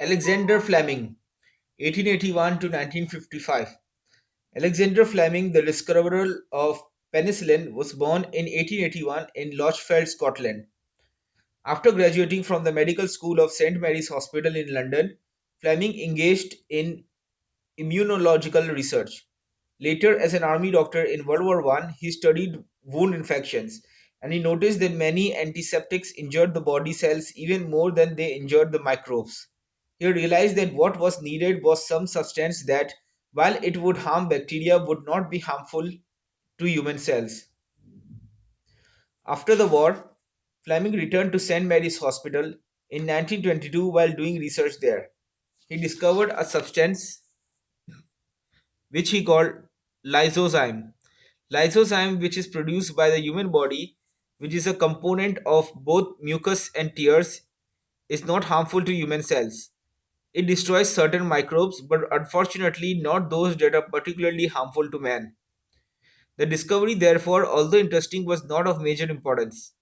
Alexander Fleming, 1881 to 1955. Alexander Fleming, the discoverer of penicillin, was born in 1881 in Lochfeld, Scotland. After graduating from the medical school of St. Mary's Hospital in London, Fleming engaged in immunological research. Later, as an army doctor in World War I, he studied wound infections and he noticed that many antiseptics injured the body cells even more than they injured the microbes. He realized that what was needed was some substance that, while it would harm bacteria, would not be harmful to human cells. After the war, Fleming returned to St. Mary's Hospital in 1922 while doing research there. He discovered a substance which he called lysozyme. Lysozyme, which is produced by the human body, which is a component of both mucus and tears, is not harmful to human cells. It destroys certain microbes, but unfortunately not those that are particularly harmful to man. The discovery, therefore, although interesting, was not of major importance.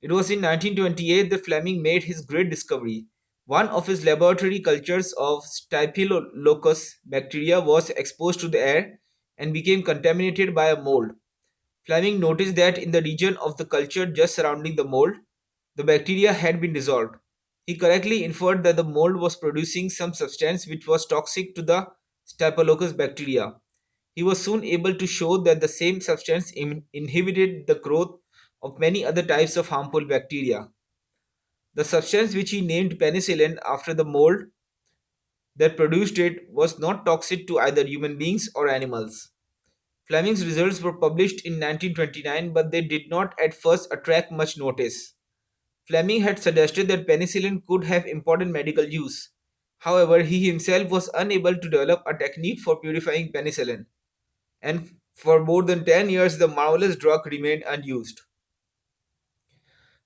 It was in 1928 that Fleming made his great discovery. One of his laboratory cultures of Staphylococcus bacteria was exposed to the air and became contaminated by a mold. Fleming noticed that in the region of the culture just surrounding the mold, the bacteria had been dissolved. He correctly inferred that the mold was producing some substance which was toxic to the Staphylococcus bacteria. He was soon able to show that the same substance inhibited the growth of many other types of harmful bacteria. The substance which he named penicillin after the mold that produced it was not toxic to either human beings or animals. Fleming's results were published in 1929, but they did not at first attract much notice. Fleming had suggested that penicillin could have important medical use. However, he himself was unable to develop a technique for purifying penicillin, and for more than 10 years the marvelous drug remained unused.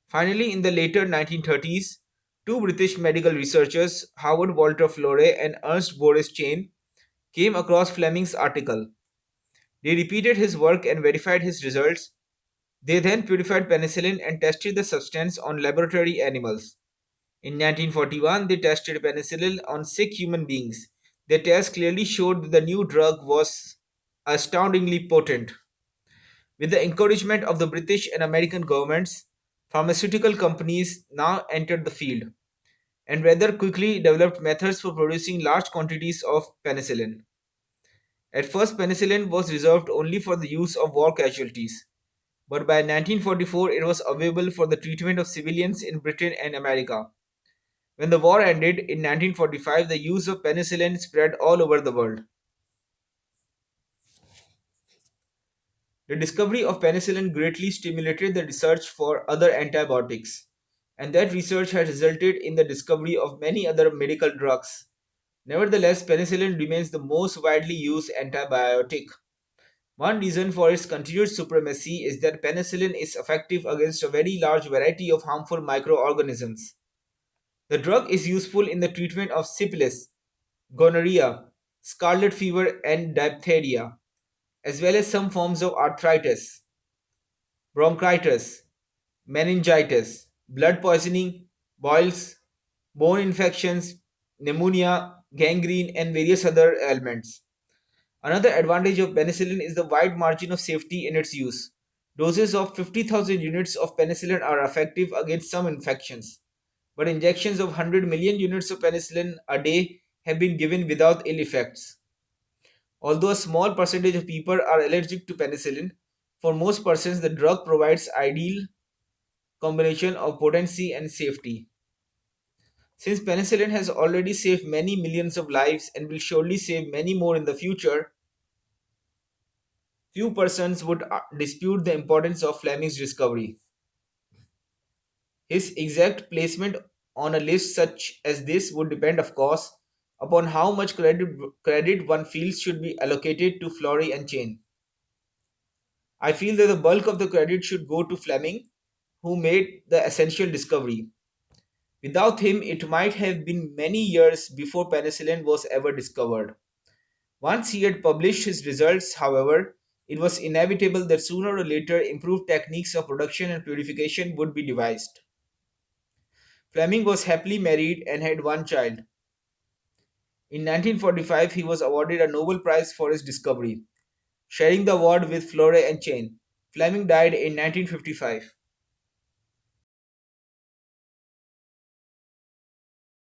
Finally, in the later 1930s, two British medical researchers, Howard Walter Florey and Ernst Boris Chain, came across Fleming's article. They repeated his work and verified his results. They then purified penicillin and tested the substance on laboratory animals. In 1941, they tested penicillin on sick human beings. Their test clearly showed that the new drug was astoundingly potent. With the encouragement of the British and American governments, pharmaceutical companies now entered the field and rather quickly developed methods for producing large quantities of penicillin. At first, penicillin was reserved only for the use of war casualties, but by 1944 it was available for the treatment of civilians in Britain and America. When the war ended in 1945, the use of penicillin spread all over the world. The discovery of penicillin greatly stimulated the research for other antibiotics, and that research has resulted in the discovery of many other medical drugs. Nevertheless, penicillin remains the most widely used antibiotic. One reason for its continued supremacy is that penicillin is effective against a very large variety of harmful microorganisms. The drug is useful in the treatment of syphilis, gonorrhea, scarlet fever, and diphtheria, as well as some forms of arthritis, bronchitis, meningitis, blood poisoning, boils, bone infections, pneumonia, gangrene, and various other ailments. Another advantage of penicillin is the wide margin of safety in its use. Doses of 50,000 units of penicillin are effective against some infections, but injections of 100 million units of penicillin a day have been given without ill effects. Although a small percentage of people are allergic to penicillin, for most persons the drug provides ideal combination of potency and safety. Since penicillin has already saved many millions of lives and will surely save many more in the future, few persons would dispute the importance of Fleming's discovery. His exact placement on a list such as this would depend, of course, upon how much credit one feels should be allocated to Florey and Chain. I feel that the bulk of the credit should go to Fleming, who made the essential discovery. Without him, it might have been many years before penicillin was ever discovered. Once he had published his results, however, it was inevitable that sooner or later improved techniques of production and purification would be devised. Fleming was happily married and had one child. In 1945, he was awarded a Nobel Prize for his discovery, sharing the award with Flore and Chain. Fleming died in 1955.